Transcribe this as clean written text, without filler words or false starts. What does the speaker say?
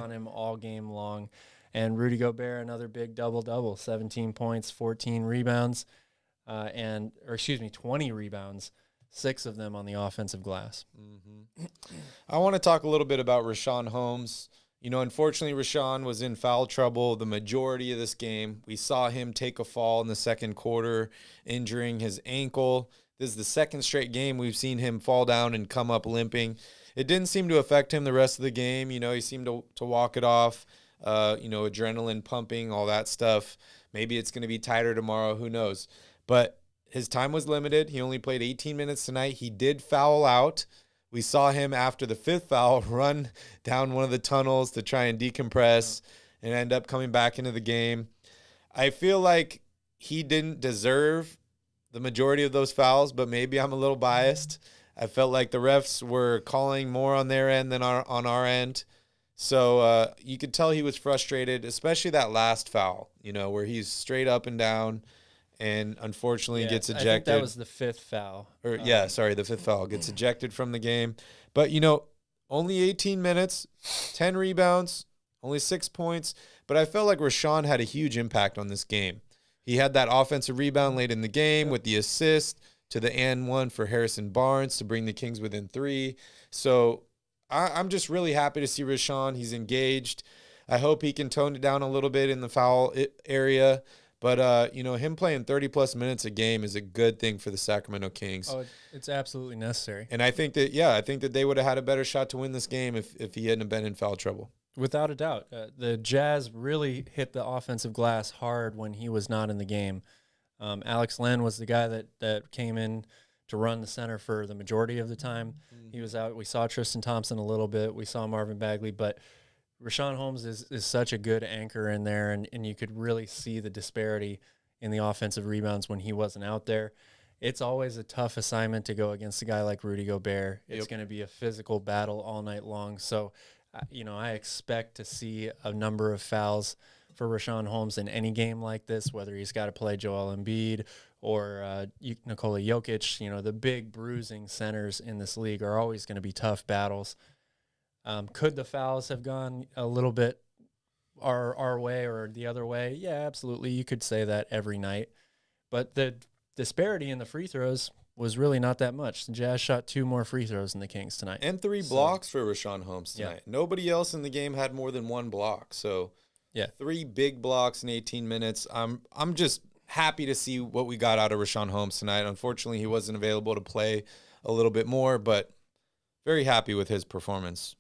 on him all game long. And Rudy Gobert, another big double-double, 17 points, 14 rebounds, 20 rebounds, 6 of them on the offensive glass. Mm-hmm. I want to talk a little bit about Richaun Holmes. You know, unfortunately, Richaun was in foul trouble the majority of this game. We saw him take a fall in the second quarter, injuring his ankle. This is the second straight game we've seen him fall down and come up limping. It didn't seem to affect him the rest of the game. You know, he seemed to walk it off, adrenaline pumping, all that stuff. Maybe it's going to be tighter tomorrow. Who knows? But his time was limited. He only played 18 minutes tonight. He did foul out. We saw him after the 5th foul run down one of the tunnels to try and decompress and end up coming back into the game. I feel like he didn't deserve the majority of those fouls, but maybe I'm a little biased. I felt like the refs were calling more on their end than on our end. So you could tell he was frustrated, especially that last foul, where he's straight up and down. And unfortunately gets ejected. I think that was the 5th foul. The 5th foul. Gets ejected from the game. But, only 18 minutes, 10 rebounds, only 6 points. But I felt like Richaun had a huge impact on this game. He had that offensive rebound late in the game with the assist to the and one for Harrison Barnes to bring the Kings within 3. So I'm just really happy to see Richaun. He's engaged. I hope he can tone it down a little bit in the foul area. But, him playing 30-plus minutes a game is a good thing for the Sacramento Kings. Oh, it's absolutely necessary. And I think that they would have had a better shot to win this game if he hadn't been in foul trouble. Without a doubt. The Jazz really hit the offensive glass hard when he was not in the game. Alex Len was the guy that came in to run the center for the majority of the time. Mm-hmm. He was out. We saw Tristan Thompson a little bit. We saw Marvin Bagley, but Richaun Holmes is such a good anchor in there, and you could really see the disparity in the offensive rebounds when he wasn't out there. It's always a tough assignment to go against a guy like Rudy Gobert. It's going to be a physical battle all night long. So, I expect to see a number of fouls for Richaun Holmes in any game like this, whether he's got to play Joel Embiid or Nikola Jokic. The big bruising centers in this league are always going to be tough battles. Could the fouls have gone a little bit our way or the other way? Yeah, absolutely. You could say that every night. But the disparity in the free throws was really not that much. The Jazz shot 2 more free throws than the Kings tonight. And 3 blocks for Richaun Holmes tonight. Yeah. Nobody else in the game had more than 1 block. So 3 big blocks in 18 minutes. I'm just happy to see what we got out of Richaun Holmes tonight. Unfortunately, he wasn't available to play a little bit more, but very happy with his performance.